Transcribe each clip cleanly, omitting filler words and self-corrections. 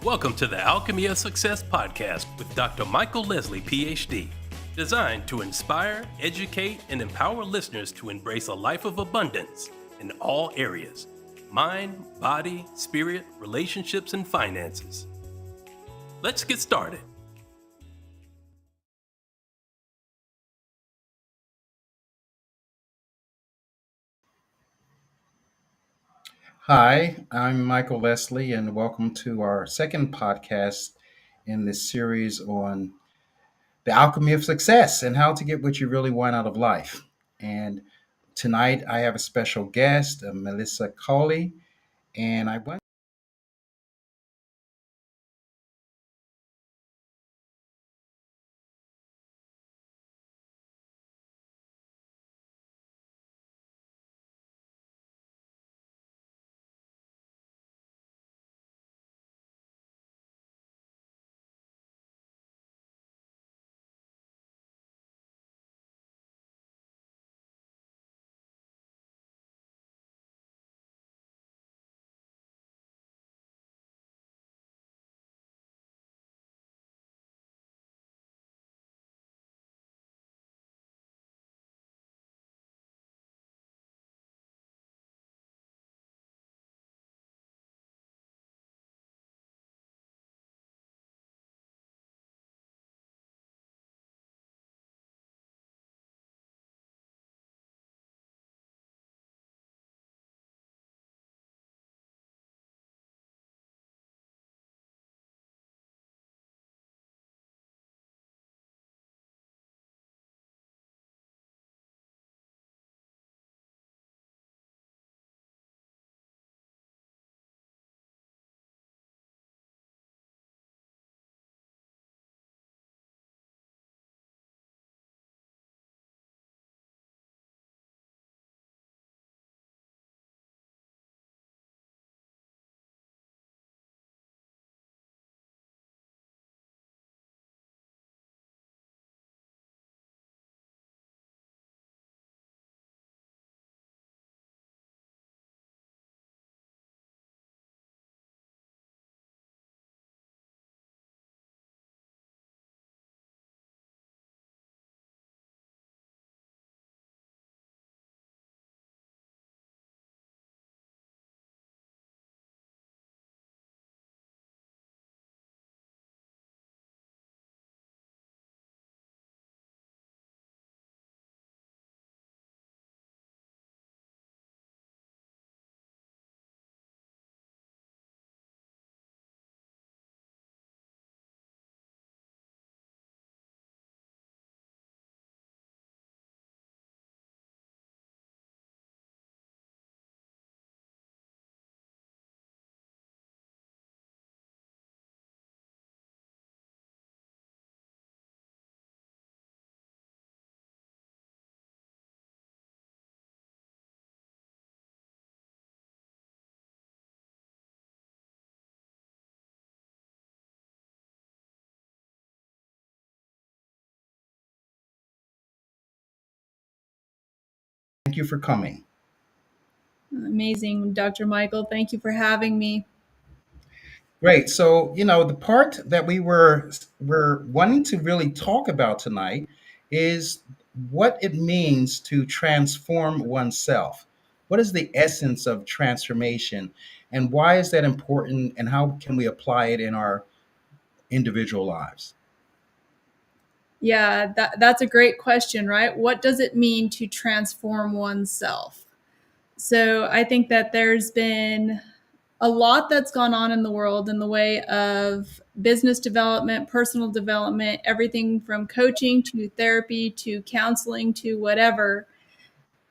Welcome to the Alchemy of Success podcast with Dr. Michael Leslie, PhD, designed to inspire, educate, and empower listeners to embrace a life of abundance in all areas: mind, body, spirit, relationships, and finances. Let's get started. Hi, I'm Michael Leslie, and welcome to our second podcast in this series on the alchemy of success and how to get what you really want out of life. And tonight I have a special guest, Melissa Coley, and I want thank you for coming. Amazing, Dr. Michael. Thank you for having me. Great. So, the part that we're wanting to really talk about tonight is what it means to transform oneself. What is the essence of transformation, and why is that important, and how can we apply it in our individual lives? Yeah, that's a great question, right? What does it mean to transform oneself? So I think that there's been a lot that's gone on in the world in the way of business development, personal development, everything from coaching to therapy to counseling to whatever.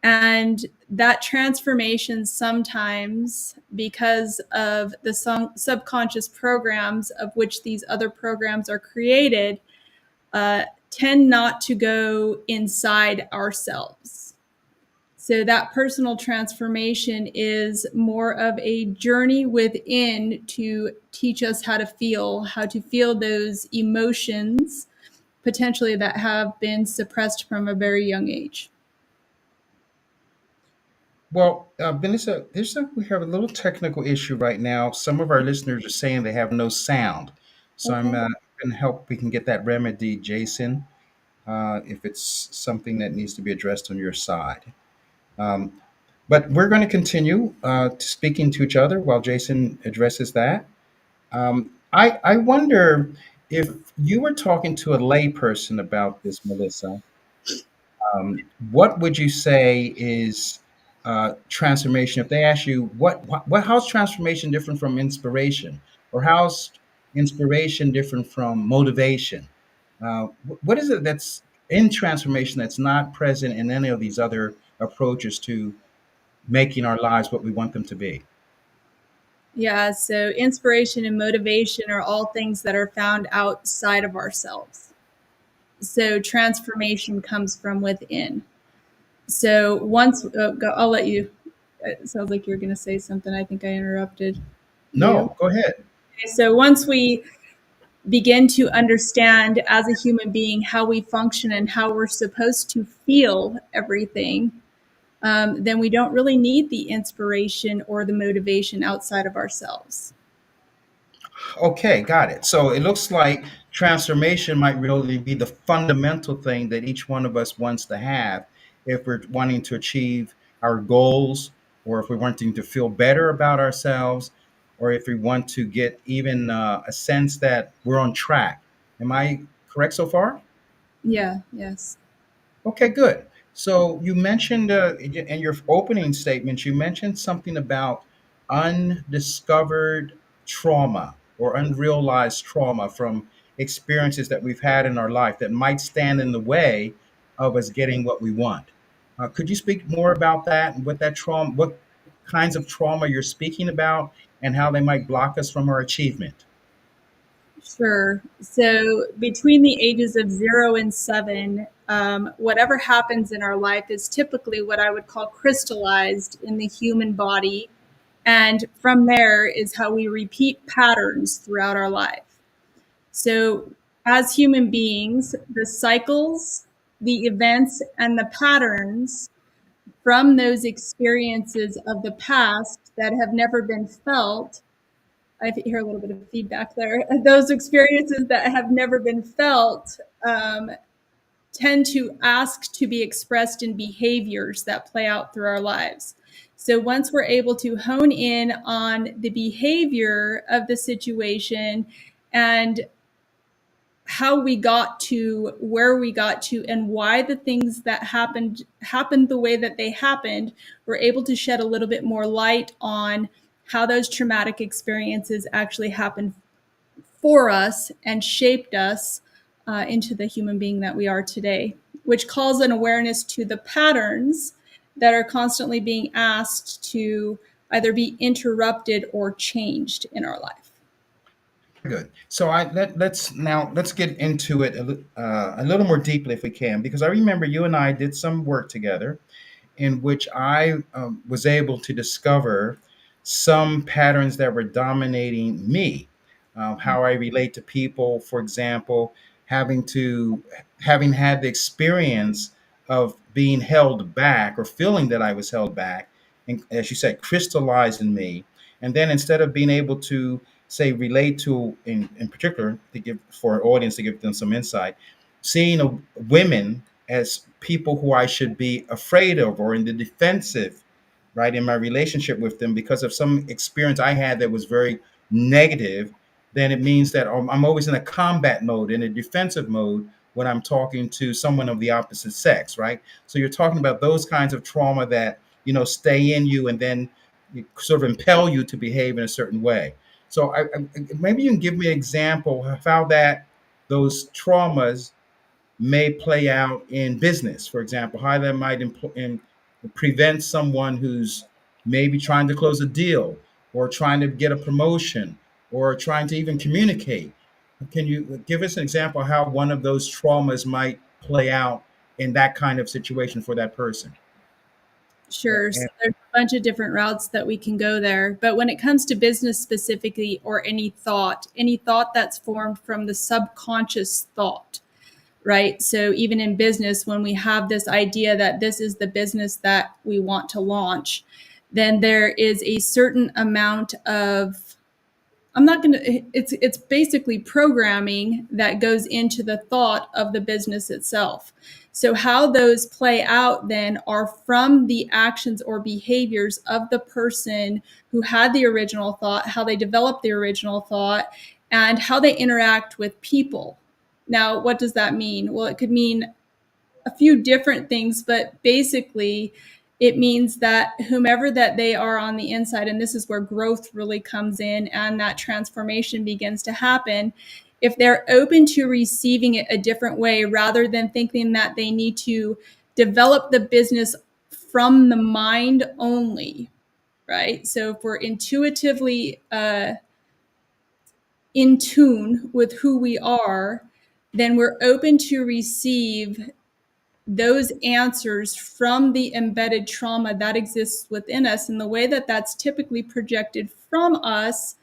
And that transformation sometimes, because of the subconscious programs of which these other programs are created, tend not to go inside ourselves. So that personal transformation is more of a journey within to teach us how to feel those emotions potentially that have been suppressed from a very young age. Well, Vanessa, we have a little technical issue right now. Some of our listeners are saying they have no sound, so I'm Okay. going to help. We can get that remedy, Jason, if it's something that needs to be addressed on your side. Um, but we're going to continue speaking to each other while Jason addresses that. I wonder if you were talking to a layperson about this, Melissa. What would you say is transformation? If they ask you how's transformation different from inspiration, or how's inspiration different from motivation? What is it that's in transformation that's not present in any of these other approaches to making our lives what we want them to be? Yeah, so inspiration and motivation are all things that are found outside of ourselves. So transformation comes from within. So I'll let you. It sounds like you're going to say something. I think I interrupted you. No, go ahead. Okay, so once we begin to understand as a human being how we function and how we're supposed to feel everything, then we don't really need the inspiration or the motivation outside of ourselves. Okay, got it. So it looks like transformation might really be the fundamental thing that each one of us wants to have if we're wanting to achieve our goals, or if we're wanting to feel better about ourselves, or if we want to get even a sense that we're on track. Am I correct so far? Yeah, yes. Okay, good. So you mentioned in your opening statements, you mentioned something about undiscovered trauma or unrealized trauma from experiences that we've had in our life that might stand in the way of us getting what we want. Could you speak more about that and what that trauma, what kinds of trauma you're speaking about, and how they might block us from our achievement? Sure. So between the ages of 0 and 7, whatever happens in our life is typically what I would call crystallized in the human body. And from there is how we repeat patterns throughout our life. So, as human beings, the cycles, the events, and the patterns from those experiences of the past that have never been felt. I hear a little bit of feedback there. Those experiences that have never been felt tend to ask to be expressed in behaviors that play out through our lives. So once we're able to hone in on the behavior of the situation and how we got to where we got to and why the things that happened the way that they happened, we're able to shed a little bit more light on how those traumatic experiences actually happened for us and shaped us into the human being that we are today, which calls an awareness to the patterns that are constantly being asked to either be interrupted or changed in our life. Good. So let's get into it a little more deeply if we can, because I remember you and I did some work together in which I was able to discover some patterns that were dominating me, how I relate to people, for example, having had the experience of being held back or feeling that I was held back, and as you said, crystallized in me. And then instead of being able to say relate to in particular to give for an audience to give them some insight, seeing women as people who I should be afraid of or in the defensive, right, in my relationship with them because of some experience I had that was very negative, then it means that I'm always in a combat mode, in a defensive mode when I'm talking to someone of the opposite sex, right? So you're talking about those kinds of trauma that, stay in you and then sort of impel you to behave in a certain way. So maybe you can give me an example of how those traumas may play out in business, for example, how that might prevent someone who's maybe trying to close a deal or trying to get a promotion or trying to even communicate. Can you give us an example of how one of those traumas might play out in that kind of situation for that person? Sure. So And there's a bunch of different routes that we can go there. But when it comes to business specifically, or any thought that's formed from the subconscious thought, right? So even in business, when we have this idea that this is the business that we want to launch, then there is a certain amount of, I'm not going to, it's basically programming that goes into the thought of the business itself. So how those play out then are from the actions or behaviors of the person who had the original thought, how they developed the original thought, and how they interact with people. Now, what does that mean? Well, it could mean a few different things, but basically it means that whomever that they are on the inside, and this is where growth really comes in and that transformation begins to happen, if they're open to receiving it a different way rather than thinking that they need to develop the business from the mind only, right? So if we're intuitively in tune with who we are, then we're open to receive those answers from the embedded trauma that exists within us, and the way that that's typically projected from us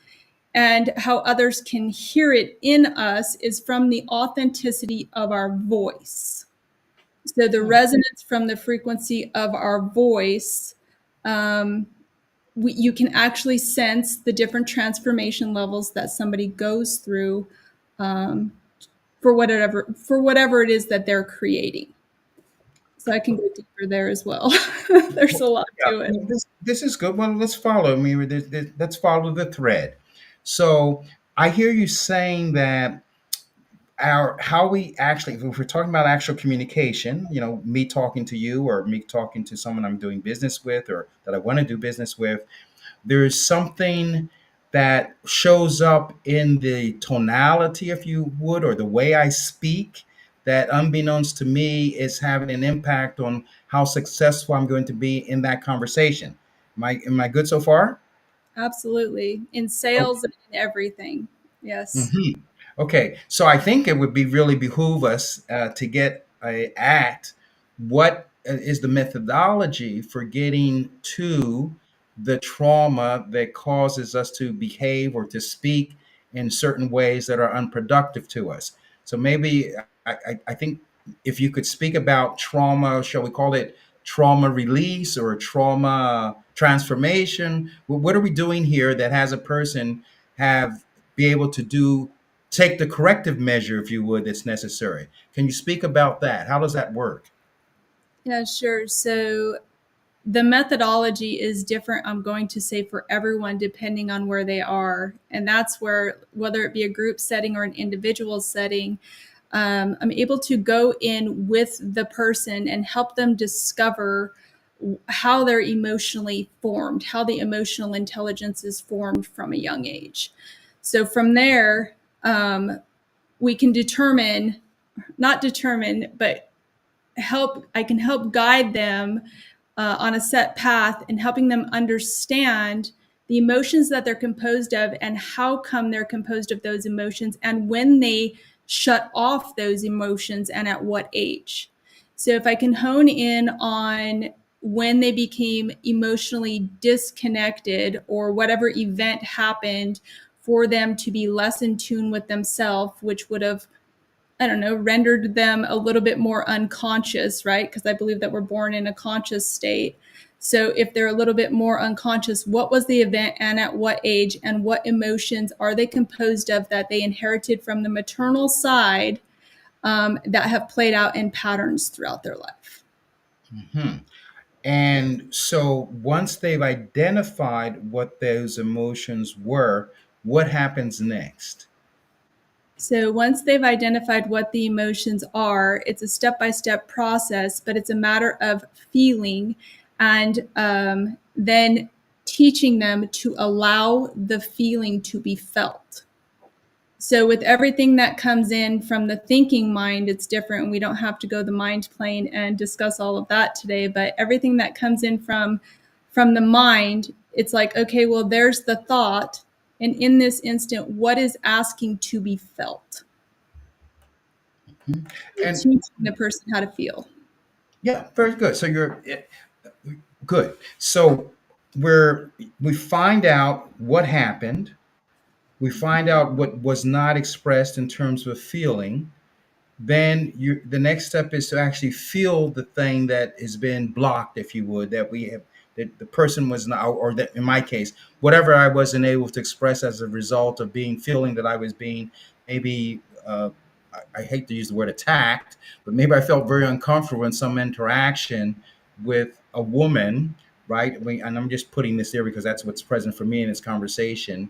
and how others can hear it in us is from the authenticity of our voice. So the resonance from the frequency of our voice, you can actually sense the different transformation levels that somebody goes through for whatever it is that they're creating. So I can go deeper there as well. There's a lot Yeah, to it. this is good. Well, let's follow. I mean, let's follow the thread. So I hear you saying that our how we actually, if we're talking about actual communication, me talking to you or me talking to someone I'm doing business with or that I want to do business with, there's something that shows up in the tonality, if you would, or the way I speak that unbeknownst to me is having an impact on how successful I'm going to be in that conversation. Am I good so far? Absolutely. In sales and in everything. Yes. Okay. Okay, so I think it would be really behoove us to get at what is the methodology for getting to the trauma that causes us to behave or to speak in certain ways that are unproductive to us. So maybe I think if you could speak about trauma, shall we call it trauma release or trauma transformation? What are we doing here that has a person have be able to take the corrective measure, if you would, that's necessary? Can you speak about that? How does that work? Yeah, sure. So the methodology is different, I'm going to say, for everyone, depending on where they are. And that's where, whether it be a group setting or an individual setting, I'm able to go in with the person and help them discover how they're emotionally formed, how the emotional intelligence is formed from a young age. So from there, we can not determine, but I can help guide them on a set path and helping them understand the emotions that they're composed of and how come they're composed of those emotions and when they shut off those emotions and at what age. So if I can hone in on when they became emotionally disconnected or whatever event happened for them to be less in tune with themselves, which would have, I don't know, rendered them a little bit more unconscious, right? Because I believe that we're born in a conscious state. So if they're a little bit more unconscious, what was the event and at what age and what emotions are they composed of that they inherited from the maternal side that have played out in patterns throughout their life? Hmm. And so once they've identified what those emotions were, what happens next? So once they've identified what the emotions are, it's a step-by-step process, but it's a matter of feeling and then teaching them to allow the feeling to be felt. So with everything that comes in from the thinking mind, it's different. We don't have to go the mind plane and discuss all of that today, but everything that comes in from the mind, it's like, okay, well, there's the thought. And in this instant, what is asking to be felt? We're And teaching the person how to feel. yeah, very good. So you're good. So we find out what happened. We find out what was not expressed in terms of feeling. then the next step is to actually feel the thing that has been blocked, if you would, that we have, that the person was not, or that in my case, whatever I wasn't able to express as a result of being feeling that I was being maybe I hate to use the word attacked, but maybe I felt very uncomfortable in some interaction with a woman, right? And I'm just putting this there because that's what's present for me in this conversation.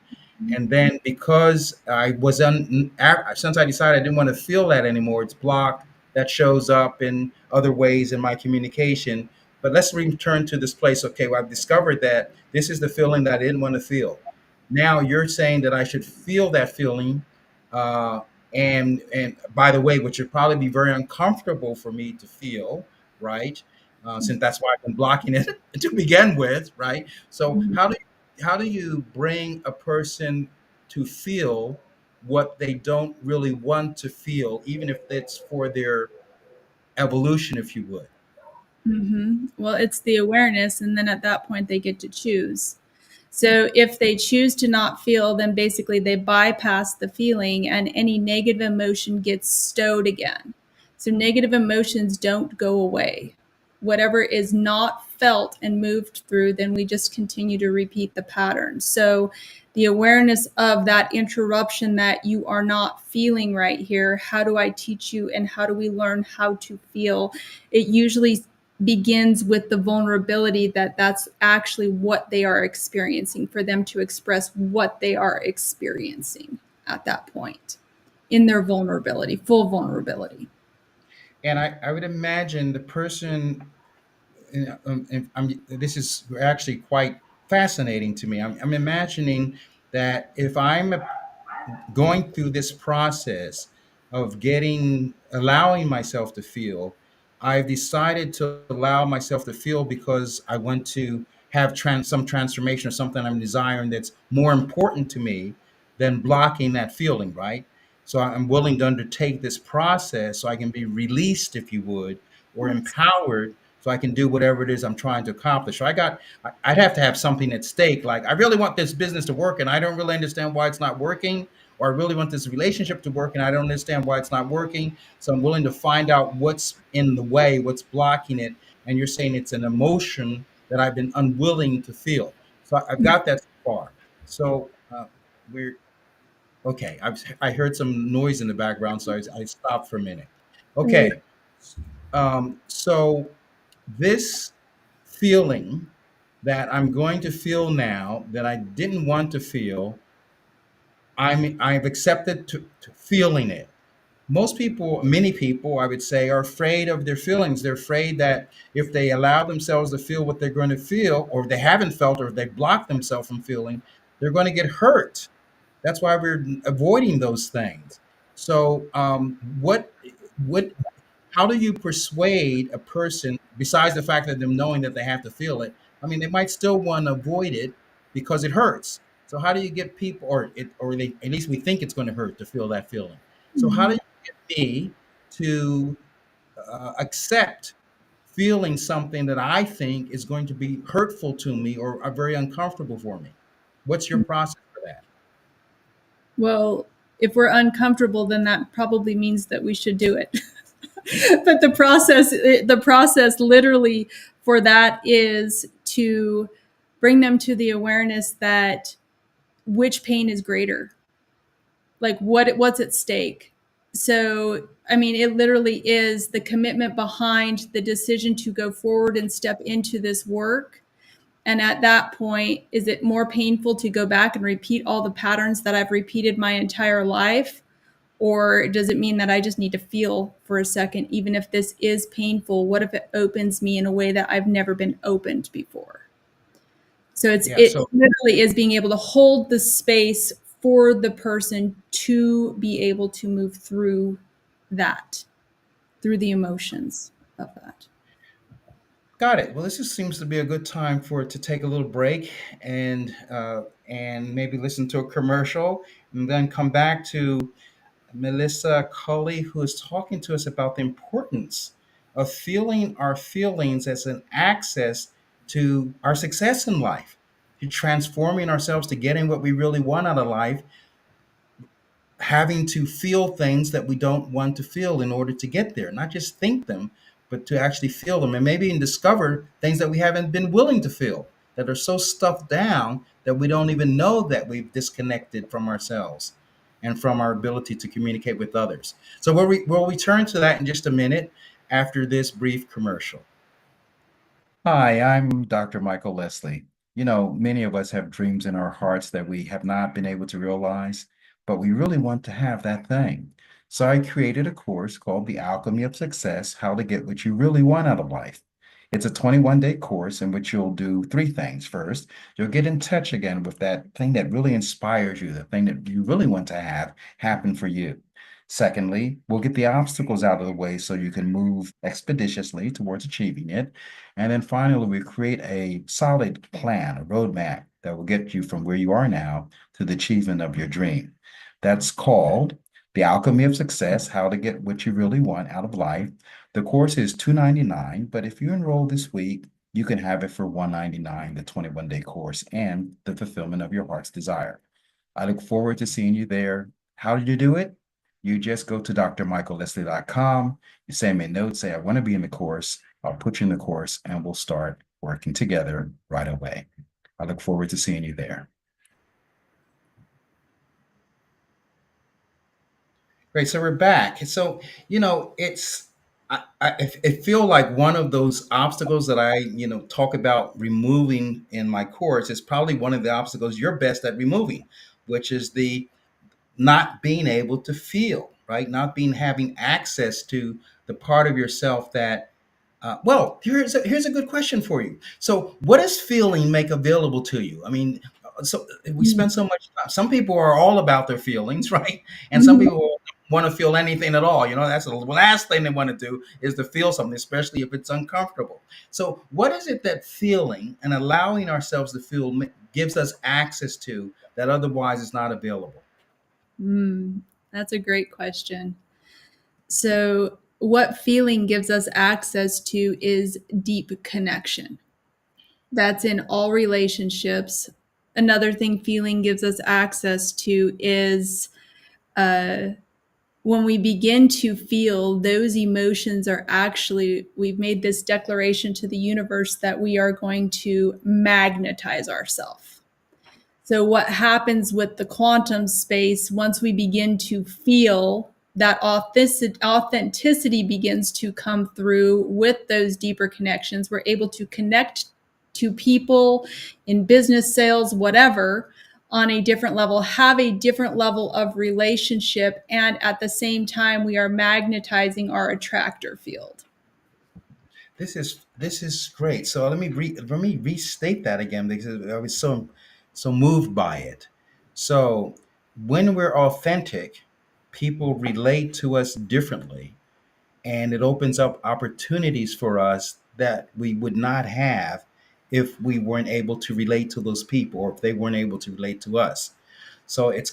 And then because I was since I decided I didn't want to feel that anymore, it's blocked. That shows up in other ways in my communication. But let's return to this place. Okay, well, I've discovered that this is the feeling that I didn't want to feel. Now you're saying that I should feel that feeling, uh, and by the way, which would probably be very uncomfortable for me to feel, right? Since that's why I've been blocking it to begin with, right? So Mhm. how do you bring a person to feel what they don't really want to feel, even if it's for their evolution, if you would? Well, it's the awareness, and then at that point, they get to choose. So if they choose to not feel, then basically they bypass the feeling and any negative emotion gets stowed again. So negative emotions don't go away. Whatever is not felt and moved through, then we just continue to repeat the pattern. So the awareness of that interruption that you are not feeling right here, how do I teach you and how do we learn how to feel? It usually begins with the vulnerability that that's actually what they are experiencing, for them to express what they are experiencing at that point in their vulnerability, full vulnerability. And I would imagine the person, this is actually quite fascinating to me. I'm imagining that if I'm going through this process of allowing myself to feel, I've decided to allow myself to feel because I want to have some transformation or something I'm desiring that's more important to me than blocking that feeling, right? So I'm willing to undertake this process so I can be released, if you would, or Yes. empowered so I can do whatever it is I'm trying to accomplish. So I'd have to have something at stake. Like, I really want this business to work and I don't really understand why it's not working, or I really want this relationship to work and I don't understand why it's not working. So I'm willing to find out what's in the way, what's blocking it. And you're saying it's an emotion that I've been unwilling to feel. So I've got that so far. So we're okay. I heard some noise in the background, so I stopped for a minute. Okay. So this feeling that I'm going to feel now that I didn't want to feel, I've accepted to feeling it. Most people, many people, I would say, are afraid of their feelings. They're afraid that if they allow themselves to feel what they're going to feel, or they haven't felt, or they block themselves from feeling, they're going to get hurt. That's why we're avoiding those things. So, what how do you persuade a person, besides the fact that them knowing that they have to feel it? I mean, they might still want to avoid it because it hurts. So how do you get people, or they, at least we think it's going to hurt to feel that feeling. So how do you get me to accept feeling something that I think is going to be hurtful to me or very uncomfortable for me? What's your process for that? Well, if we're uncomfortable, then that probably means that we should do it. But the process literally for that is to bring them to the awareness that which pain is greater, like what's at stake. So I mean, it literally is the commitment behind the decision to go forward and step into this work. And at that point, is it more painful to go back and repeat all the patterns that I've repeated my entire life? Or does it mean that I just need to feel for a second, even if this is painful? What if it opens me in a way that I've never been opened before? So Yeah. it So literally is being able to hold the space for the person to be able to move through that, through the emotions of that. got it. Well, this just seems to be a good time for it to take a little break and maybe listen to a commercial and then come back to Melissa Cully, who is talking to us about the importance of feeling our feelings as an access to our success in life, to transforming ourselves to getting what we really want out of life, having to feel things that we don't want to feel in order to get there, not just think them, but to actually feel them, and maybe even discover things that we haven't been willing to feel, that are so stuffed down that we don't even know that we've disconnected from ourselves and from our ability to communicate with others. So we'll return to that in just a minute after this brief commercial. Hi, I'm Dr. Michael Leslie. Many of us have dreams in our hearts that we have not been able to realize, but we really want to have that thing. So I created a course called The Alchemy of Success: How to Get What You Really Want Out of Life. It's a 21-day course in which you'll do three things. First, you'll get in touch again with that thing that really inspires you, the thing that you really want to have happen for you. Secondly, we'll get the obstacles out of the way so you can move expeditiously towards achieving it. And then finally, we create a solid plan, a roadmap that will get you from where you are now to the achievement of your dream. That's called The Alchemy of Success: How to Get What You Really Want Out of Life. The course is $299, but if you enroll this week, you can have it for $199, the 21-day course and the fulfillment of your heart's desire. I look forward to seeing you there. How did you do it? You just go to drmichaelleslie.com, you send me a note, say, I want to be in the course. I'll put you in the course and we'll start working together right away. I look forward to seeing you there. Great. So we're back. So, I feel like one of those obstacles that I, talk about removing in my course is probably one of the obstacles you're best at removing, which is the not being able to feel, right? Not being having access to the part of yourself that well, here's a good question for you. So, what does feeling make available to you? I mean, so we spend so much time. Some people are all about their feelings, right? And some people don't want to feel anything at all. That's the last thing they want to do is to feel something, especially if it's uncomfortable. So, what is it that feeling and allowing ourselves to feel gives us access to that otherwise is not available? That's a great question. So, what feeling gives us access to is deep connection. That's in all relationships. Another thing feeling gives us access to is when we begin to feel, those emotions are actually, we've made this declaration to the universe that we are going to magnetize ourselves. So, what happens with the quantum space, once we begin to feel that authenticity begins to come through with those deeper connections, we're able to connect to people in business, sales, whatever, on a different level, have a different level of relationship, and at the same time, we are magnetizing our attractor field. This is great. So let me restate that again because I was so moved by it. So when we're authentic, people relate to us differently, and it opens up opportunities for us that we would not have if we weren't able to relate to those people or if they weren't able to relate to us. So it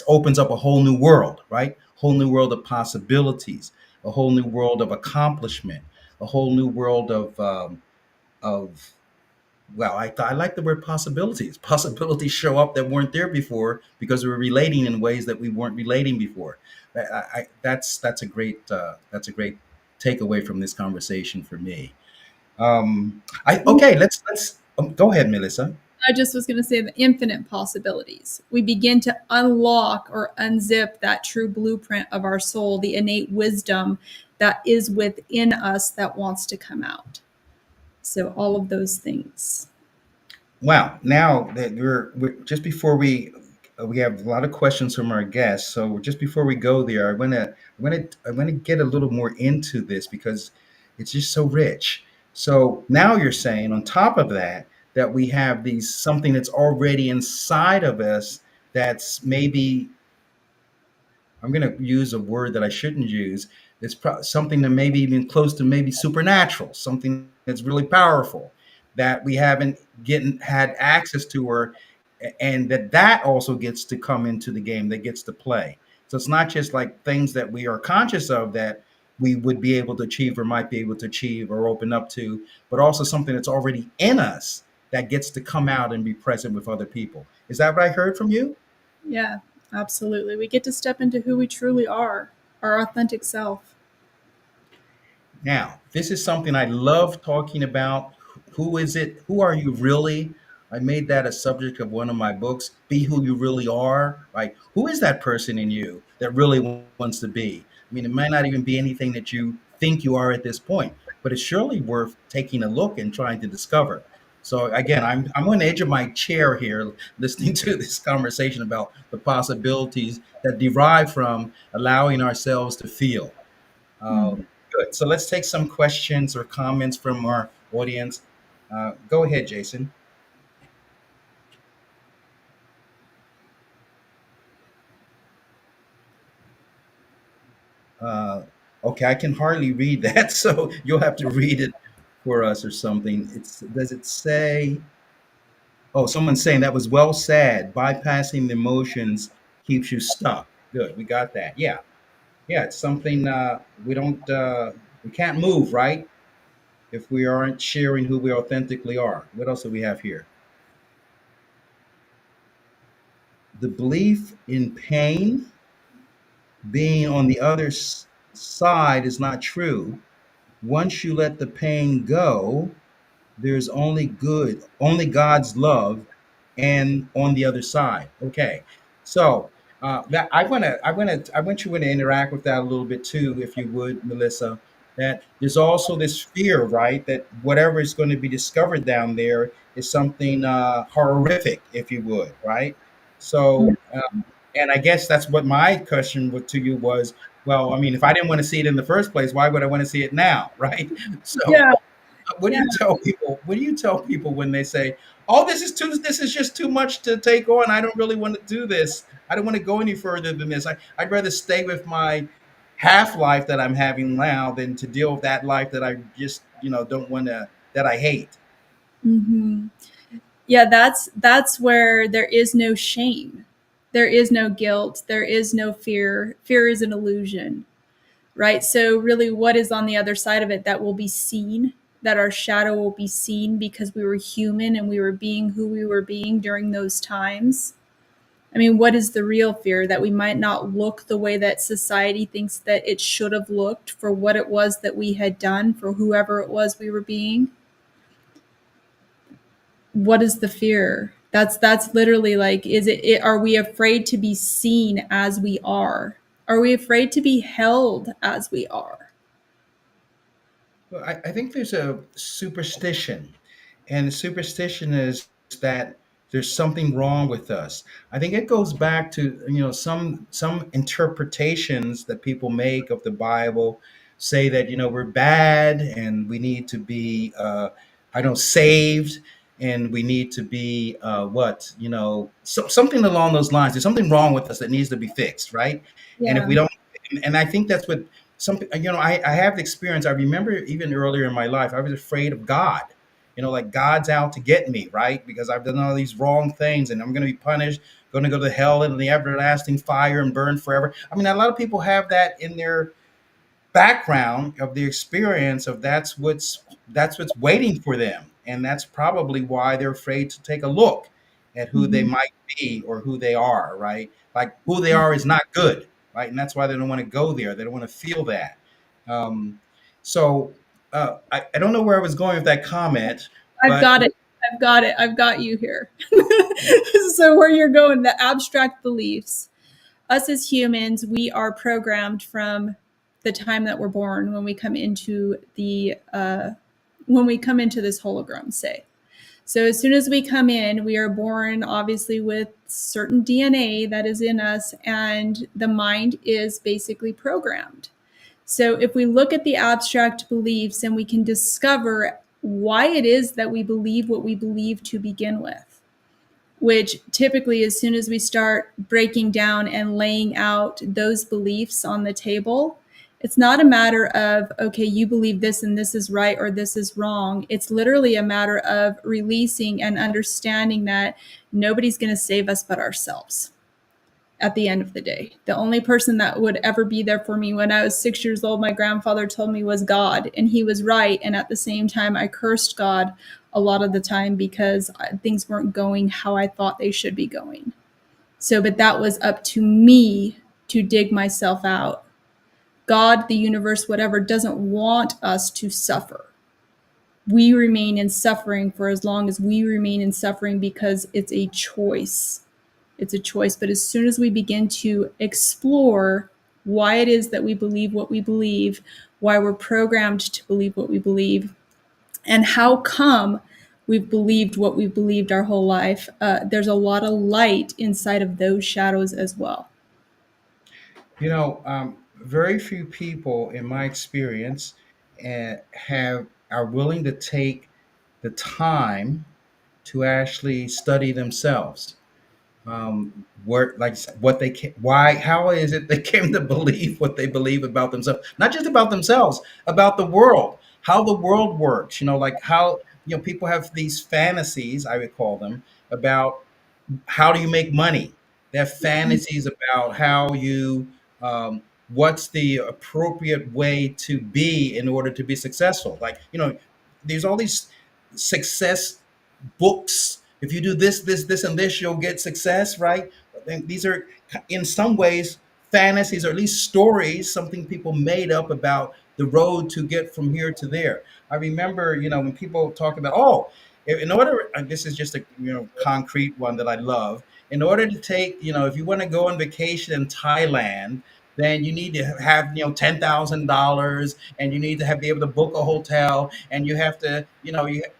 opens up a whole new world, right? Whole new world of possibilities, a whole new world of accomplishment, a whole new world of well, I like the word possibilities. Possibilities show up that weren't there before because we're relating in ways that we weren't relating before. That's a great takeaway from this conversation for me. I okay. Let's go ahead, Melissa. I just was going to say the infinite possibilities. We begin to unlock or unzip that true blueprint of our soul, the innate wisdom that is within us that wants to come out. So, all of those things. Wow. Now that we're just before we have a lot of questions from our guests. So just before we go there, I want to get a little more into this because it's just so rich. So now you're saying on top of that that we have these something that's already inside of us that's maybe I'm going to use a word that I shouldn't use. It's something that maybe even close to maybe supernatural, something that's really powerful that we haven't getting had access to, or and that also gets to come into the game, that gets to play. So it's not just like things that we are conscious of that we would be able to achieve or might be able to achieve or open up to, but also something that's already in us that gets to come out and be present with other people. Is that what I heard from you? Yeah, Absolutely. We get to step into who we truly are, our authentic self. Now, this is something I love talking about. Who is it? Who are you really? I made that a subject of one of my books. Be who you really are. Like, who is that person in you that really wants to be? I mean, it might not even be anything that you think you are at this point, but it's surely worth taking a look and trying to discover. So again, I'm on the edge of my chair here, listening to this conversation about the possibilities that derive from allowing ourselves to feel. Mhm. Good. So let's take some questions or comments from our audience. Go ahead, Jason. Uh, okay, I can hardly read that, so you'll have to read it for us or something. Does it say? Oh, someone's saying that was well said. Bypassing the emotions keeps you stuck. Good, we got that. Yeah, yeah. It's something we can't move, right? If we aren't sharing who we authentically are. What else do we have here? The belief in pain being on the other side is not true. Once you let the pain go, there's only good, only God's love, and on the other side. Okay, so that I want you to interact with that a little bit too, if you would, Melissa. That there's also this fear, right? That whatever is going to be discovered down there is something horrific, if you would, right? So, and I guess that's what my question to you was. Well, I mean, if I didn't want to see it in the first place, why would I want to see it now, right? So, Yeah, what do yeah. you tell people? What do you tell people when they say, "Oh, this is just too much to take on. I don't really want to do this. I don't want to go any further than this. I'd rather stay with my half life that I'm having now than to deal with that life that I just, don't want to that I hate." Hmm. Yeah, that's where there is no shame. There is no guilt. There is no fear. Fear is an illusion, right? So really what is on the other side of it that will be seen, that our shadow will be seen because we were human and we were being who we were being during those times. I mean, what is the real fear? That we might not look the way that society thinks that it should have looked for what it was that we had done for whoever it was we were being. What is the fear? That's literally like, are we afraid to be seen as we are? Are we afraid to be held as we are? Well, I think there's a superstition, and the superstition is that there's something wrong with us. I think it goes back to some interpretations that people make of the Bible, say that we're bad and we need to be I don't saved, and we need to be something along those lines. There's something wrong with us that needs to be fixed, right? And if Yeah. we don't, and I think that's what some I have the experience. I remember even earlier in my life, I was afraid of God. Like God's out to get me, right? Because I've done all these wrong things and I'm going to be punished, going to go to hell and the everlasting fire and burn forever. I mean, a lot of people have that in their background of the experience of that's what's waiting for them, and that's probably why they're afraid to take a look at who they Mhm. might be or who they are, right? Like who they are is not good, right? And that's why they don't want to go there. They don't want to feel that. um, so I don't know where I was going with that comment, I've but got it. I've got it. I've got you here. So, where you're going, the abstract beliefs. Us as humans, we are programmed from the time that we're born when we come into this hologram, say. So as soon as we come in, we are born obviously with certain DNA that is in us, and the mind is basically programmed. So if we look at the abstract beliefs and we can discover why it is that we believe what we believe to begin with, which typically, as soon as we start breaking down and laying out those beliefs on the table, it's not a matter of, okay, you believe this and this is right or this is wrong. It's literally a matter of releasing and understanding that nobody's going to save us but ourselves at the end of the day. The only person that would ever be there for me when I was 6 years old, my grandfather told me, was God. And he was right. And at the same time, I cursed God a lot of the time because things weren't going how I thought they should be going. So, but that was up to me to dig myself out. God, the universe, whatever, doesn't want us to suffer. We remain in suffering for as long as we remain in suffering because it's a choice. It's a choice. But as soon as we begin to explore why it is that we believe what we believe, why we're programmed to believe what we believe, and how come we've believed what we've believed our whole life, there's a lot of light inside of those shadows as well. Very few people, in my experience, have are willing to take the time to actually study themselves. Where, like, what they can, why, how is it they came to believe what they believe about themselves? Not just about themselves, about the world, how the world works. Like how people have these fantasies, I would call them, about how do you make money? They have fantasies about how you, what's the appropriate way to be in order to be successful. Like, there's all these success books. If you do this, this, and this, you'll get success, right? And these are, in some ways, fantasies, or at least stories, something people made up about the road to get from here to there. I remember, when people talk about, oh, in order, this is just a concrete one that I love. In order to take, if you want to go on vacation in Thailand, then you need to have $10,000, and you need to be able to book a hotel, and you have to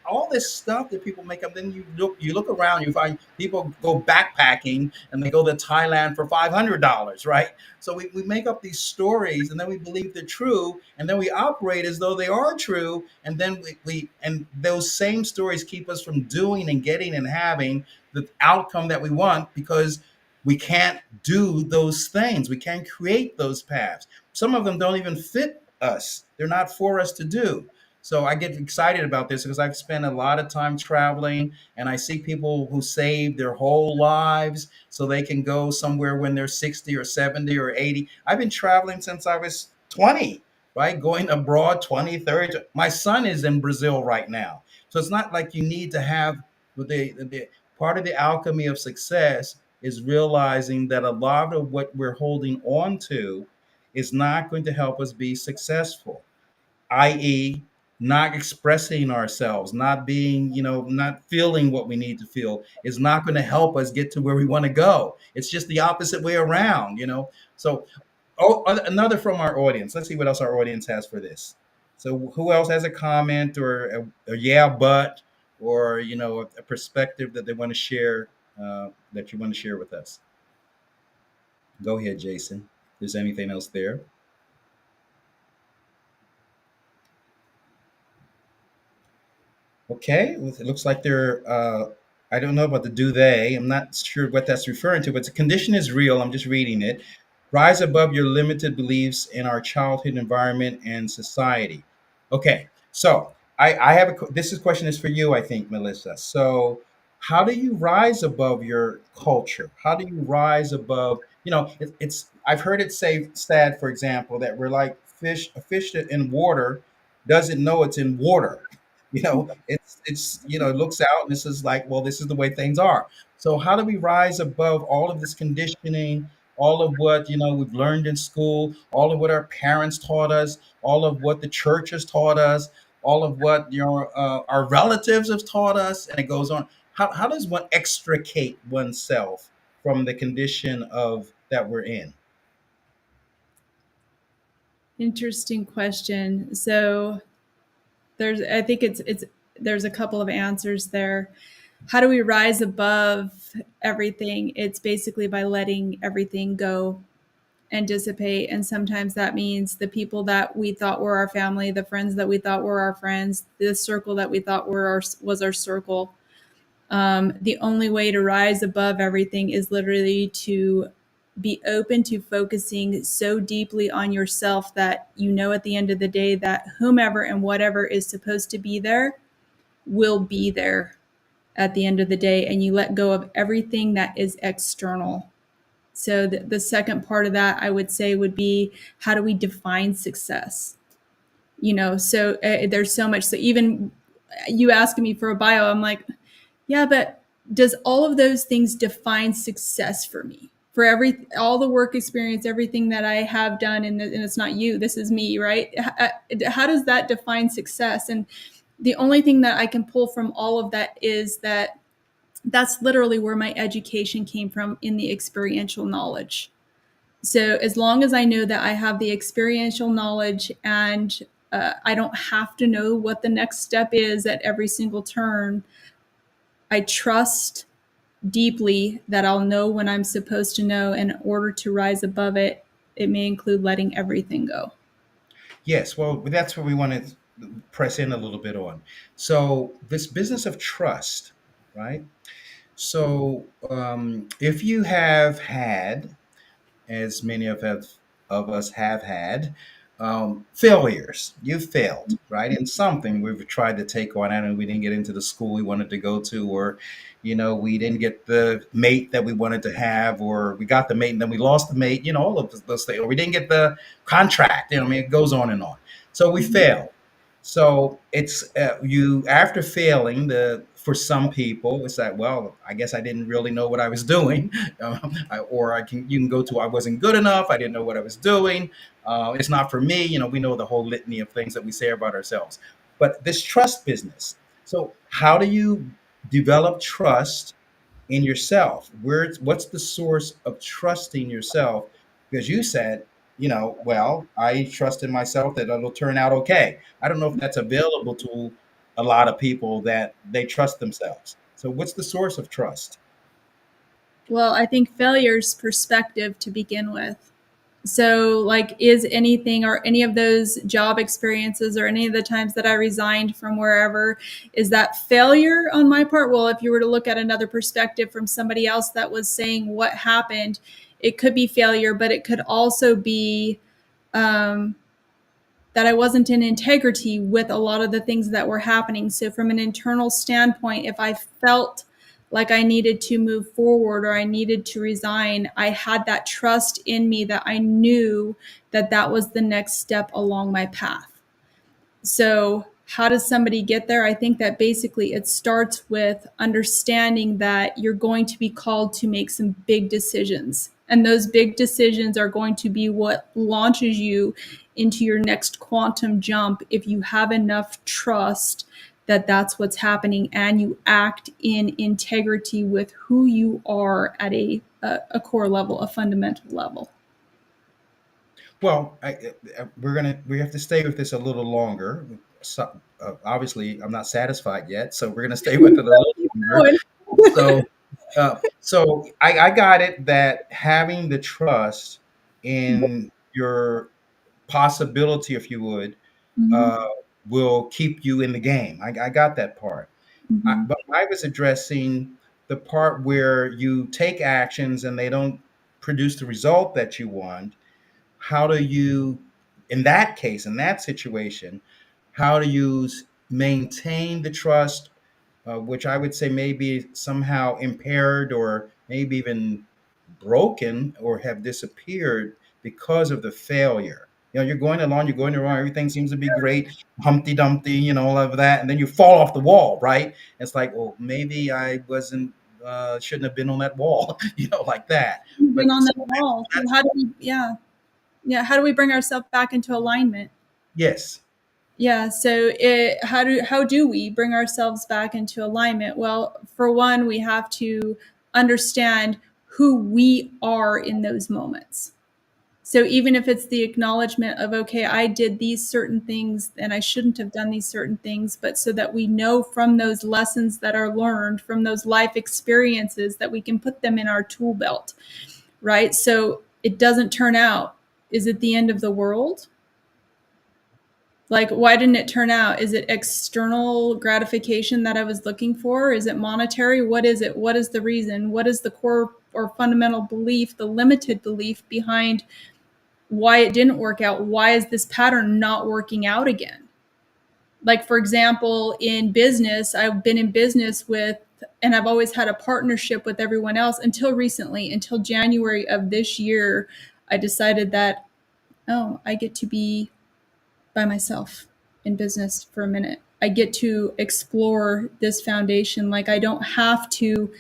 all this stuff that people make up. Then you look around, you find people go backpacking and they go to Thailand for $500, right? So we make up these stories, and then we believe they're true, and then we operate as though they are true, and then we and those same stories keep us from doing and getting and having the outcome that we want, because we can't do those things. We can't create those paths. Some of them don't even fit us. They're not for us to do. So I get excited about this because I've spent a lot of time traveling, and I see people who save their whole lives so they can go somewhere when they're 60 or 70 or 80. I've been traveling since I was 20, right? Going abroad 20, 30. My son is in Brazil right now. So it's not like you need to have the part of the alchemy of success is realizing that a lot of what we're holding on to is not going to help us be successful, i.e., not expressing ourselves, not being, not feeling what we need to feel, is not going to help us get to where we want to go. It's just the opposite way around. So, another from our audience. Let's see what else our audience has for this. So, who else has a comment, or a yeah, but, or, a perspective that they want to share, that you want to share with us? Go ahead, Jason. If there's anything else there. Okay, well, it looks like they're. I don't know about the do they. I'm not sure what that's referring to, but the condition is real. I'm just reading it. Rise above your limited beliefs in our childhood environment and society. Okay, so I have this is question is for you, I think, Melissa. So, how do you rise above your culture? How do you rise above? It's. I've heard it say said, for example, that we're like fish. A fish that in water doesn't know it's in water. It looks out and this is like, well, this is the way things are. So how do we rise above all of this conditioning, all of what we've learned in school, all of what our parents taught us, all of what the church has taught us, all of what our relatives have taught us, and it goes on. How does one extricate oneself from the condition of that we're in? Interesting question. So I think there's a couple of answers there. How do we rise above everything? It's basically by letting everything go and dissipate. And sometimes that means the people that we thought were our family, the friends that we thought were our friends, the circle that we thought was our circle. The only way to rise above everything is literally to be open to focusing so deeply on yourself that at the end of the day that whomever and whatever is supposed to be there will be there at the end of the day, and you let go of everything that is external. So the second part of that, I would say, would be, how do we define success? So there's so much. So even you asking me for a bio, I'm like, yeah, but does all of those things define success for me? For all the work experience, everything that I have done, and it's not you, this is me, right? How does that define success? And the only thing that I can pull from all of that is that that's literally where my education came from, in the experiential knowledge. So as long as I know that I have the experiential knowledge, and I don't have to know what the next step is at every single turn, I trust deeply that I'll know when I'm supposed to know. And in order to rise above it, it may include letting everything go. Yes, well, that's what we want to press in a little bit on. So, this business of trust, right? So, if you have had, as many of us have had, failures, you failed, right? In something we've tried to take on, and we didn't get into the school we wanted to go to, or, we didn't get the mate that we wanted to have, or we got the mate and then we lost the mate, all of those things, or we didn't get the contract, I mean, it goes on and on. So we failed. So it's you after failing for some people it's like, well, I guess I didn't really know what I was doing, you can go to, I wasn't good enough, I didn't know what I was doing, it's not for me. We know the whole litany of things that we say about ourselves. But this trust business. So how do you develop trust in yourself? What's the source of trusting yourself? Because you said, well, I trust in myself that it'll turn out okay. I don't know if that's available to a lot of people, that they trust themselves. So what's the source of trust? Well, I think failure's perspective to begin with. So, like, is anything or any of those job experiences or any of the times that I resigned from wherever, is that failure on my part? Well, if you were to look at another perspective from somebody else that was saying what happened, it could be failure, but it could also be that I wasn't in integrity with a lot of the things that were happening. So, from an internal standpoint, if I felt like I needed to move forward or I needed to resign, I had that trust in me that I knew that that was the next step along my path. So, how does somebody get there? I think that basically it starts with understanding that you're going to be called to make some big decisions. And those big decisions are going to be what launches you into your next quantum jump if you have enough trust that that's what's happening and you act in integrity with who you are at a core level, a fundamental level. Well, we have to stay with this a little longer. So, obviously, I'm not satisfied yet, so we're gonna stay with it a little longer. So I got it, that having the trust in your possibility, if you would, Mhm. uh, will keep you in the game. I got that part. Mhm. But I was addressing the part where you take actions and they don't produce the result that you want. How do you, in that case, in that situation, how do you maintain the trust, which I would say maybe somehow impaired or maybe even broken or have disappeared because of the failure? You're going along, you're going along, everything seems to be great, Humpty Dumpty, all of that, and then you fall off the wall, right? It's like, well, maybe I wasn't, shouldn't have been on that wall, like that. Been But on so that wall. So that's, how do we, yeah, how do we bring ourselves back into alignment? yes. Yeah, so how do we bring ourselves back into alignment? Well, for one, we have to understand who we are in those moments. So even if it's the acknowledgement of, okay, I did these certain things and I shouldn't have done these certain things, but so that we know from those lessons that are learned, from those life experiences, that we can put them in our tool belt, right? So it doesn't turn out. Is it the end of the world? Like, why didn't it turn out? Is it external gratification that I was looking for? Is it monetary? What is it? What is the reason? What is the core or fundamental belief, the limited belief behind why it didn't work out? Why is this pattern not working out again? Like, for example, in business, I've been in business with, and I've always had a partnership with everyone else until recently, until January of this year. I decided that, oh, I get to be by myself in business for a minute. I get to explore this foundation. Like I don't have to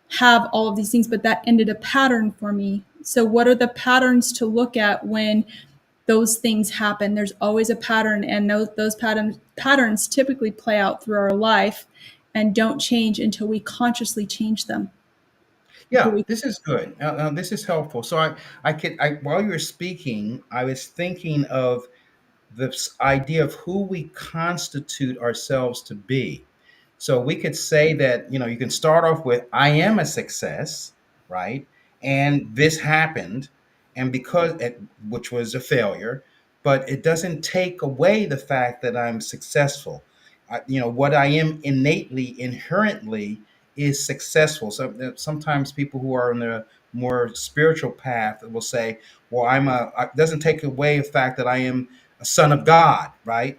have all of these things, but that ended a pattern for me. So what are the patterns to look at when those things happen? There's always a pattern, and those patterns typically play out through our life and don't change until we consciously change them. Yeah, this is good. This is helpful. So while you were speaking, I was thinking of this idea of who we constitute ourselves to be. So we could say that, you can start off with, I am a success, right? And this happened, and which was a failure, but it doesn't take away the fact that I'm successful. What I am innately, inherently is successful. So sometimes people who are on the more spiritual path will say, well, it doesn't take away the fact that I am a son of God, right?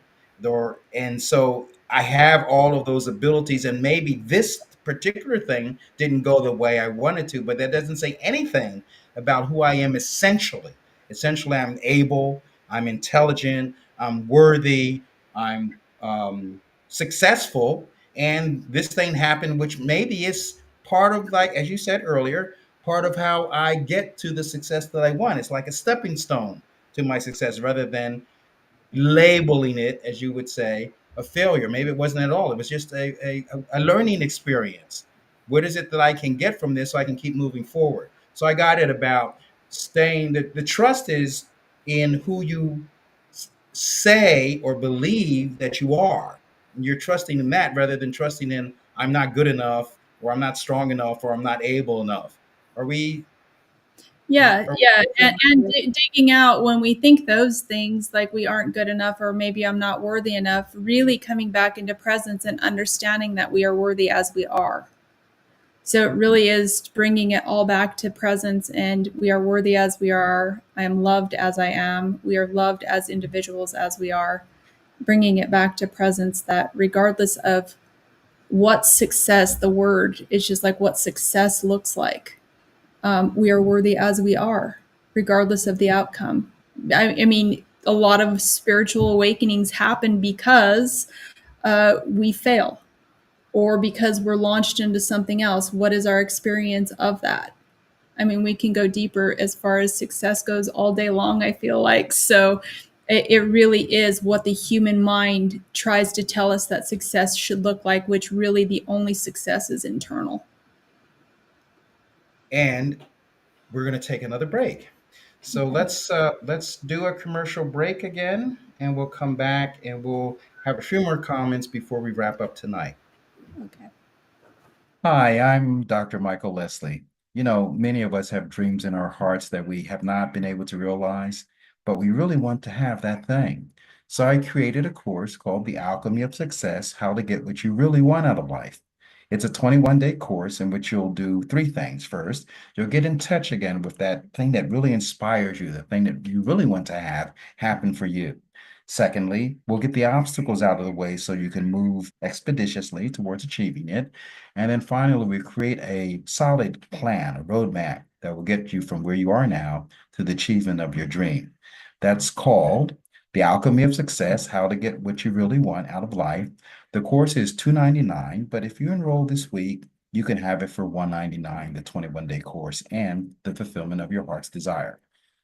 And so I have all of those abilities, and maybe this particular thing didn't go the way I wanted to, but that doesn't say anything about who I am essentially. Essentially, I'm able, I'm intelligent, I'm worthy, I'm successful, and this thing happened, which maybe is part of, like as you said earlier, part of how I get to the success that I want. It's like a stepping stone to my success rather than labeling it, as you would say, a failure. Maybe it wasn't at all. It was just a learning experience. What is it that I can get from this so I can keep moving forward? So I got it about staying, the trust is in who you say or believe that you are. You're trusting in that rather than trusting in, I'm not good enough, or I'm not strong enough, or I'm not able enough. Are we? Yeah, Are yeah, and we digging out when we think those things like we aren't good enough or maybe I'm not worthy enough, really coming back into presence and understanding that we are worthy as we are. So it really is bringing it all back to presence, and we are worthy as we are. I am loved as I am. We are loved as individuals as we are. Bringing it back to presence, that regardless of what success, the word is just like what success looks like. We are worthy as we are, regardless of the outcome. I mean, a lot of spiritual awakenings happen because we fail or because we're launched into something else. What is our experience of that? I mean, we can go deeper as far as success goes all day long, I feel like. So it really is what the human mind tries to tell us that success should look like, which really the only success is internal. And we're going to take another break. So let's do a commercial break again, and we'll come back and we'll have a few more comments before we wrap up tonight. Okay. Hi, I'm Dr. Michael Leslie. Many of us have dreams in our hearts that we have not been able to realize, but we really want to have that thing. So I created a course called The Alchemy of Success: How to Get What You Really Want Out of Life. It's a 21-day course in which you'll do three things. First, you'll get in touch again with that thing that really inspires you, the thing that you really want to have happen for you. Secondly, we'll get the obstacles out of the way so you can move expeditiously towards achieving it. And then finally, we create a solid plan, a roadmap that will get you from where you are now to the achievement of your dream. That's called The Alchemy of Success: How to Get What You Really Want Out of Life. The course is $299, but if you enroll this week, you can have it for $199, the 21-day course and the fulfillment of your heart's desire.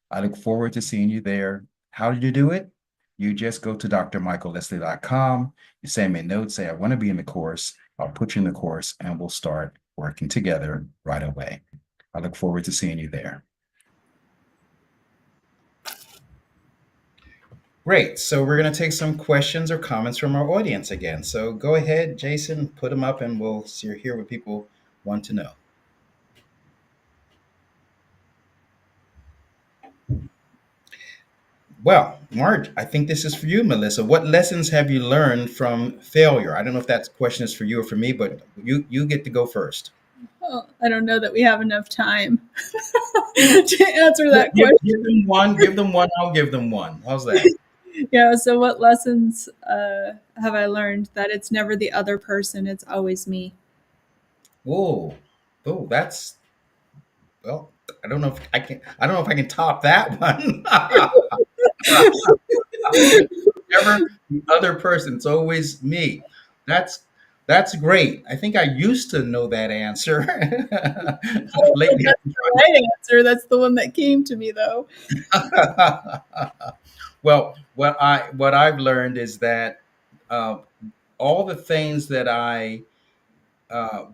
I look forward to seeing you there. How did you do it? You just go to drmichaelleslie.com. You send me a note, say, I want to be in the course. I'll put you in the course and we'll start working together right away. I look forward to seeing you there. Great. So we're going to take some questions or comments from our audience again. So go ahead, Jason, put them up and we'll hear what people want to know. Well, Marge, I think this is for you, Melissa. What lessons have you learned from failure? I don't know if that question is for you or for me, but you get to go first. Well, I don't know that we have enough time to answer that question. Give them one. Give them one. I'll give them one. How's that? Yeah. So, what lessons have I learned? That it's never the other person; it's always me. Whoa. Oh, that's well. I don't know if I can. I don't know if I can top that one. never the other person. It's always me. That's that's great. I think I used to know that answer. I don't think Lately, that's the right answer. That's the one that came to me, though. well, what I've learned is that uh, all the things that I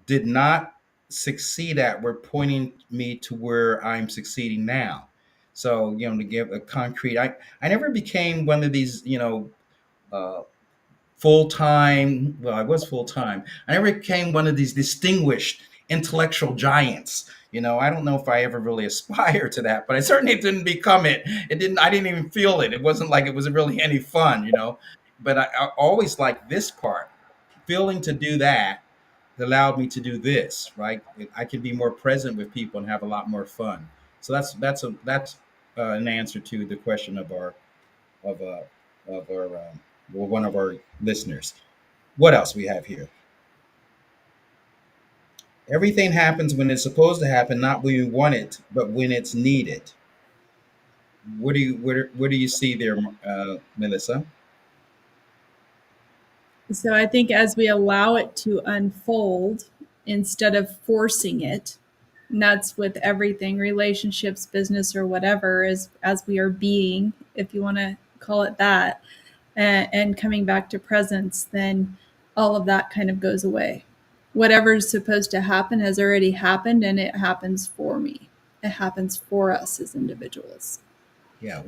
did not succeed at were pointing me to where I'm succeeding now. So, to give a concrete, I never became one of these, uh, full time. Well, I was full time. I never became one of these distinguished intellectual giants. I don't know if I ever really aspired to that, but I certainly didn't become it. It didn't. I didn't even feel it. It wasn't like it was really any fun. But I always liked this part, feeling to do that allowed me to do this. Right, I can be more present with people and have a lot more fun. So that's an answer to the question of uh, well, one of our listeners. What else we have here? Everything happens when it's supposed to happen, not when you want it, but when it's needed. What do you see there, Melissa? So I think as we allow it to unfold instead of forcing it, and that's with everything, relationships, business, or whatever, as we are being, if you want to call it that, and coming back to presence, then all of that kind of goes away. Whatever is supposed to happen has already happened, and it happens for me. It happens for us as individuals. Yeah,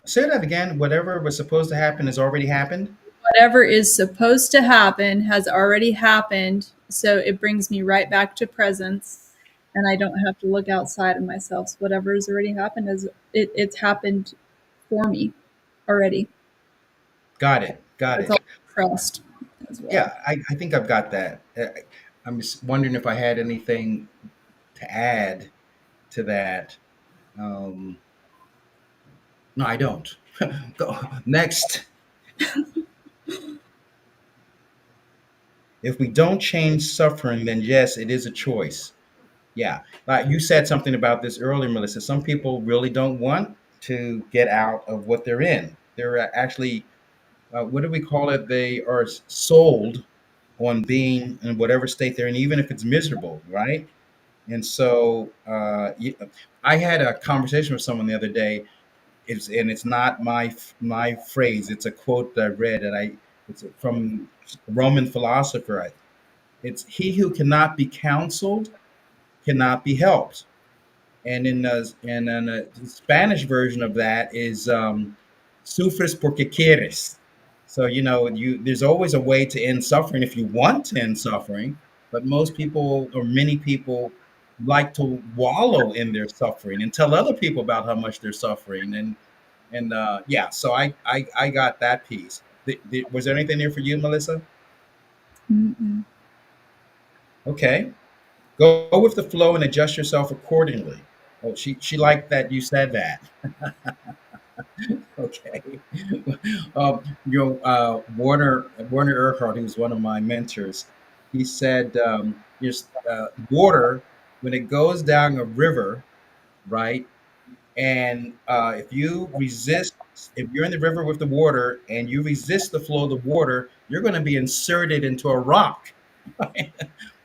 say that again. Whatever was supposed to happen has already happened. Whatever is supposed to happen has already happened. So it brings me right back to presence, and I don't have to look outside of myself. So whatever has already happened it's happened for me already. Got it. Got It's it. all trust as well. Yeah, I think I've got that. I'm just wondering if I had anything to add to that. Um, no, I don't. Go next. If we don't change suffering, then yes, it is a choice. Yeah, like you said something about this earlier, Melissa. Some people really don't want to get out of what they're in. They're actually, what do we call it? They are sold on being in whatever state they're in, even if it's miserable, right? And so, I had a conversation with someone the other day. It's not my phrase. It's a quote that I read, and it's from a Roman philosopher. It's he who cannot be counseled cannot be helped. And in the Spanish version of that is sufres porque quieres. So you there's always a way to end suffering if you want to end suffering, but most people or many people like to wallow in their suffering and tell other people about how much they're suffering. And yeah, so I got that piece. Was there anything there for you, Melissa? Mm-mm. Okay. Go with the flow and adjust yourself accordingly. Oh, she liked that you said that. Okay. Warner Urquhart, who's one of my mentors, he said, water, when it goes down a river, right? And if you're in the river with the water and you resist the flow of the water, you're going to be inserted into a rock. Right?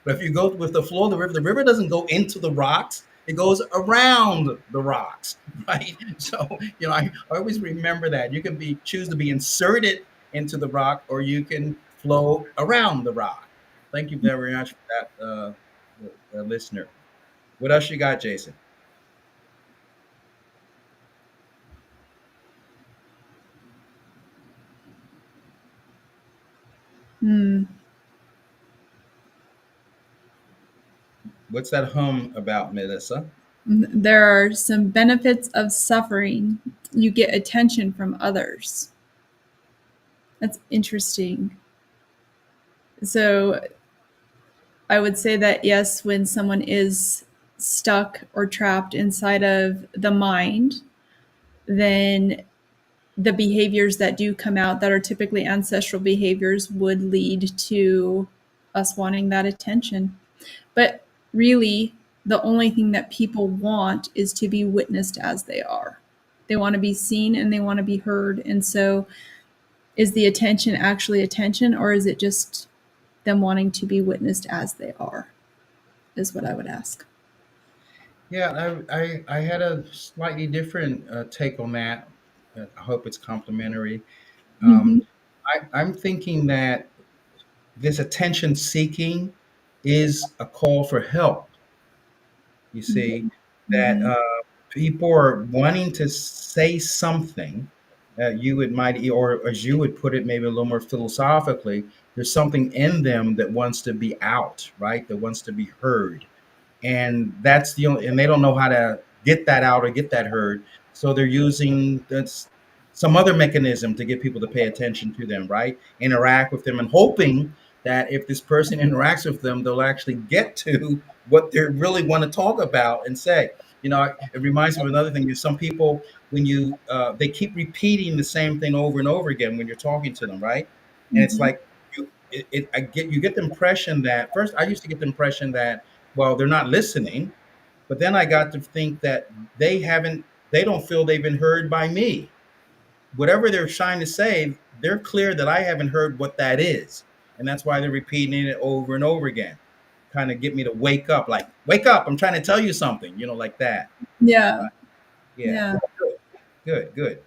But if you go with the flow of the river doesn't go into the rocks, it goes around the rocks, right? So, I always remember that. You can choose to be inserted into the rock or you can flow around the rock. Thank you very much for that, listener. What else you got, Jason? Mm. What's that hum about, Melissa? There are some benefits of suffering. You get attention from others. That's interesting. So I would say that yes, when someone is stuck or trapped inside of the mind, then the behaviors that do come out that are typically ancestral behaviors would lead to us wanting that attention. But really, the only thing that people want is to be witnessed as they are. They want to be seen and they want to be heard. And so, is the attention actually attention, or is it just them wanting to be witnessed as they are? Is what I would ask. Yeah, I had a slightly different take on that. I hope it's complimentary. Um, Mm-hmm. I'm thinking that this attention seeking is a call for help. You see, that Mm-hmm. people are wanting to say something. You would might, or as you would put it, maybe a little more philosophically, there's something in them that wants to be out, right? That wants to be heard, and that's the only, and they don't know how to get that out or get that heard, so they're using that's some other mechanism to get people to pay attention to them, right? Interact with them and hoping that if this person interacts with them, they'll actually get to what they really want to talk about and say. It reminds me of another thing is some people, when you they keep repeating the same thing over and over again when you're talking to them, right? And it's Mm-hmm. like you get the impression that first I used to get the impression that, well, they're not listening. But then I got to think that they don't feel they've been heard by me. Whatever they're trying to say, they're clear that I haven't heard what that is. And that's why they're repeating it over and over again. Kind of get me to wake up, like, wake up, I'm trying to tell you something, like that. Yeah. Yeah. Yeah. Good, good, good.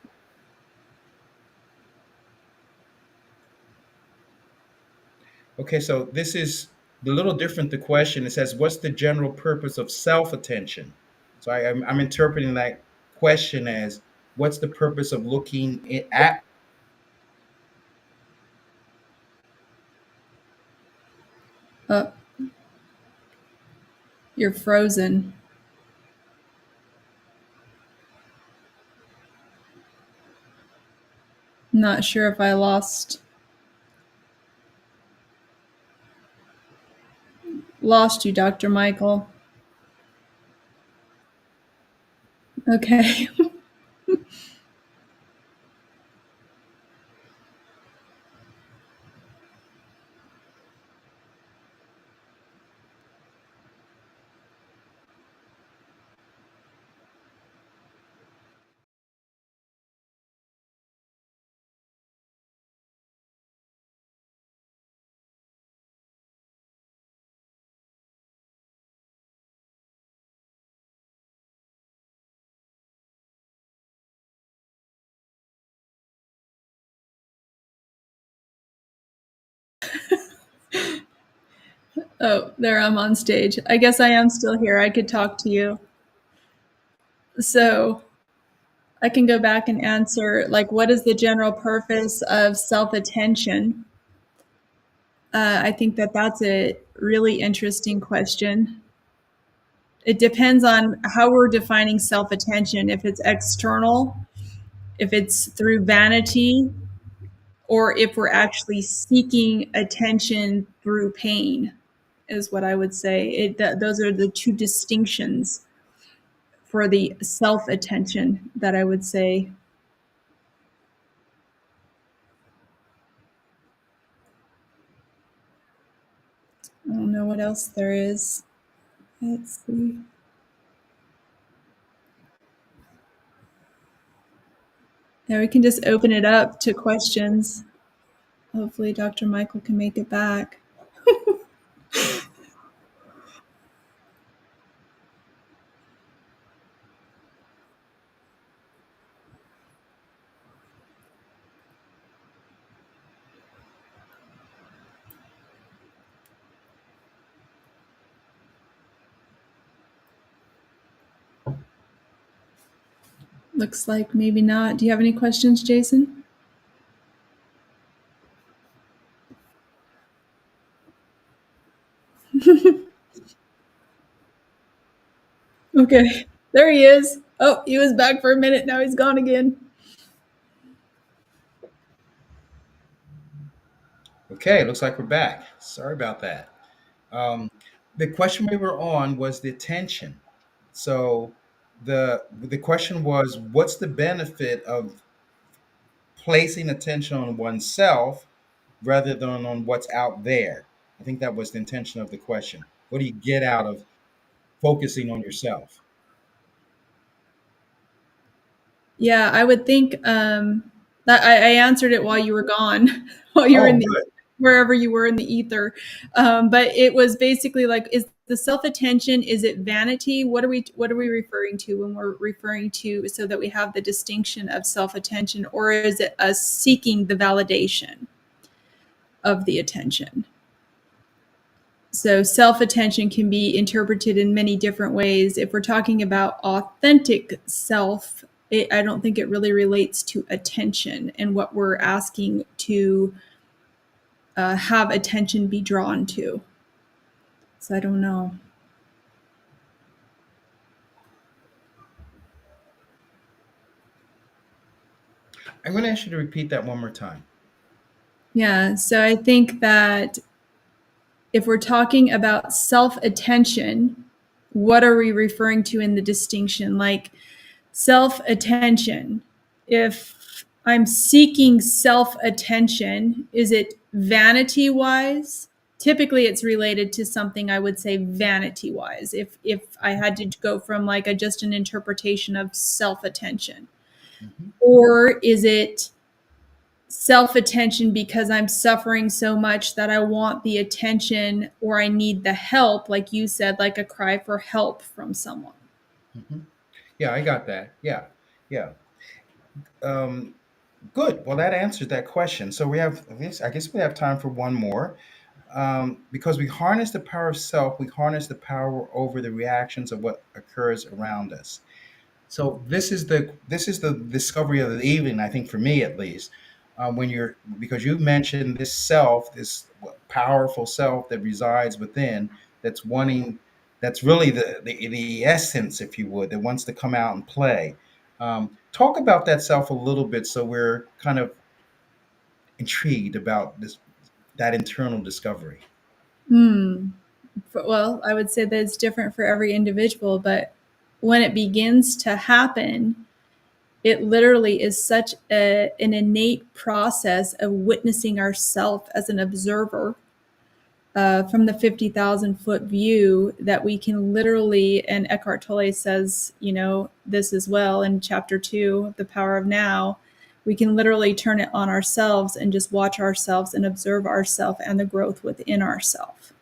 Okay, so this is a little different. The question, it says, what's the general purpose of self attention? So I'm interpreting that question as, what's the purpose of looking at. Oh, you're frozen. Not sure if I lost you, Dr. Michael. Okay. Oh, there I'm on stage. I guess I am still here. I could talk to you. So I can go back and answer, like, what is the general purpose of self attention? I think that that's a really interesting question. It depends on how we're defining self attention, if it's external, if it's through vanity, or if we're actually seeking attention through pain, is what I would say. Those are the two distinctions for the self attention that I would say. I don't know what else there is. Let's see. Yeah, we can just open it up to questions. Hopefully, Dr. Michael can make it back. Looks like maybe not. Do you have any questions, Jason? Okay, there he is. Oh, he was back for a minute. Now he's gone again. Okay, looks like we're back. Sorry about that. Um, the question we were on was the attention. So the question was, what's the benefit of placing attention on oneself rather than on what's out there? I think that was the intention of the question. What do you get out of focusing on yourself? Yeah, I would think that I answered it while you were gone, while you were Oh, in the good. wherever you were in the ether. But it was basically like, is the self attention? Is it vanity? What are we referring to when we're referring to, so that we have the distinction of self attention, or is it us seeking the validation of the attention? So self attention can be interpreted in many different ways. If we're talking about authentic self, I don't think it really relates to attention and what we're asking to have attention be drawn to. So I don't know. I'm going to ask you to repeat that one more time. Yeah. So I think that if we're talking about self attention, what are we referring to in the distinction? Like, self attention. If I'm seeking self attention, is it vanity wise? Typically, it's related to something, I would say, vanity wise. If I had to go from like just an interpretation of self attention, Mhm. or is it self attention because I'm suffering so much that I want the attention, or I need the help, like you said, like a cry for help from someone? Mhm. Yeah, I got that. Yeah, yeah. Um, Good. Well, that answers that question. So we have this. I guess we have time for one more. Because we harness the power of self, we harness the power over the reactions of what occurs around us. So this is the discovery of the evening, I think, for me at least. When you're because you mentioned this self, this powerful self that resides within, that's wanting, that's really the essence, if you would, that wants to come out and play. Talk about that self a little bit, so we're kind of intrigued about this, that internal discovery. Hmm. Well, I would say that it's different for every individual, but when it begins to happen, it literally is such an innate process of witnessing ourself as an observer from the 50,000 foot view, that we can literally, and Eckhart Tolle says, this as well in chapter 2, The Power of Now, we can literally turn it on ourselves and just watch ourselves and observe ourselves and the growth within ourselves.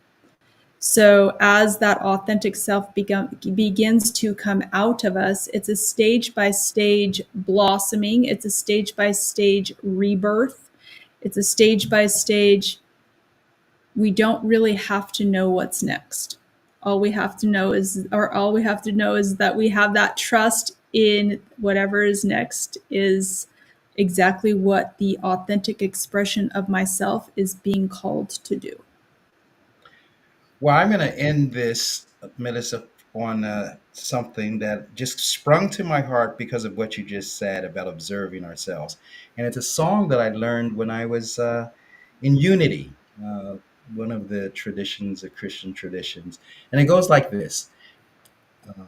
So as that authentic self begins to come out of us, it's a stage by stage blossoming. It's a stage by stage rebirth. It's a stage by stage. We don't really have to know what's next. All we have to know is, that we have that trust in whatever is next is exactly what the authentic expression of myself is being called to do. Well, I'm going to end this, Melissa, on something that just sprung to my heart because of what you just said about observing ourselves. And it's a song that I learned when I was in Unity, uh, one of the traditions, the Christian traditions. And it goes like this. Um,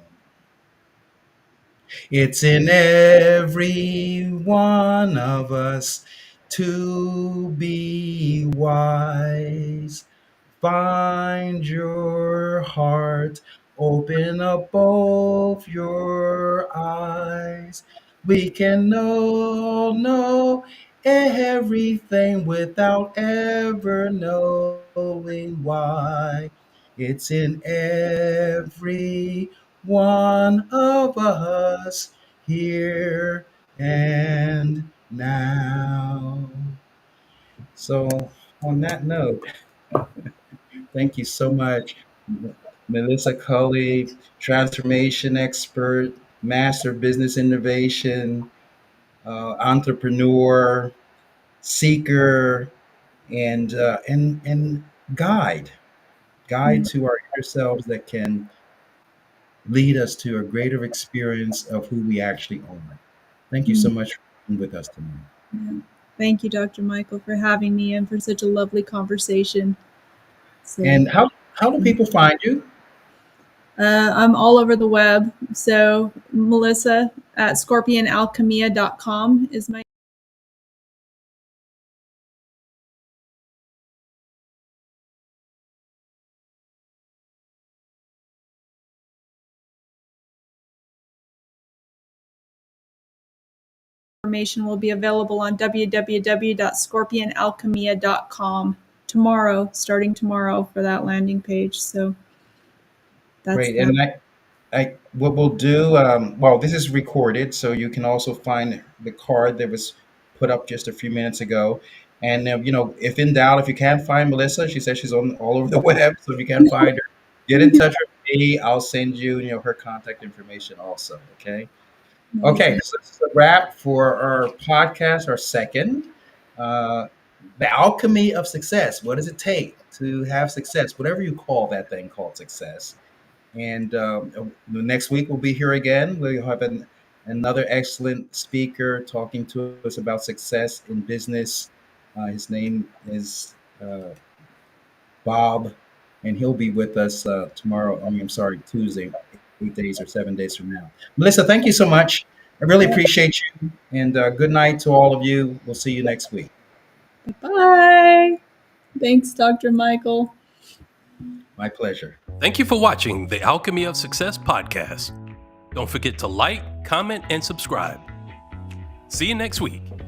it's in every one of us to be wise. Find your heart, open up both your eyes. We can know everything without ever knowing why. It's in every one of us, here and now. So, on that note, thank you so much, Melissa Cully, transformation expert, master business innovation, entrepreneur, seeker, and guide, guide to our inner selves that can lead us to a greater experience of who we actually are. Thank you so much for being with us tonight. Yeah. Thank you, Dr. Michael, for having me and for such a lovely conversation. So, And how do people find you? I'm all over the web. So, Melissa at scorpionalchemia.com is my information will be available on www.scorpionalchemia.com starting tomorrow for that landing page. So that's Great. that. And what we'll do, well, this is recorded, so you can also find the card that was put up just a few minutes ago. And, if in doubt, if you can't find Melissa, she says she's on all over the web. So if you can't find her, get in touch with me. I'll send you, her contact information also. Okay. Okay. Amazing. So this is a wrap for our podcast, our second. Uh, the alchemy of success. What does it take to have success? Whatever you call that thing called success. And the next week we'll be here again. We'll have another excellent speaker talking to us about success in business. His name is Bob, and he'll be with us tomorrow. I'm sorry, Tuesday, 8 days or 7 days from now. Melissa, thank you so much. I really appreciate you. And good night to all of you. We'll see you next week. Bye. Thanks, Dr. Michael. My pleasure. Thank you for watching the Alchemy of Success podcast. Don't forget to like, comment, and subscribe. See you next week.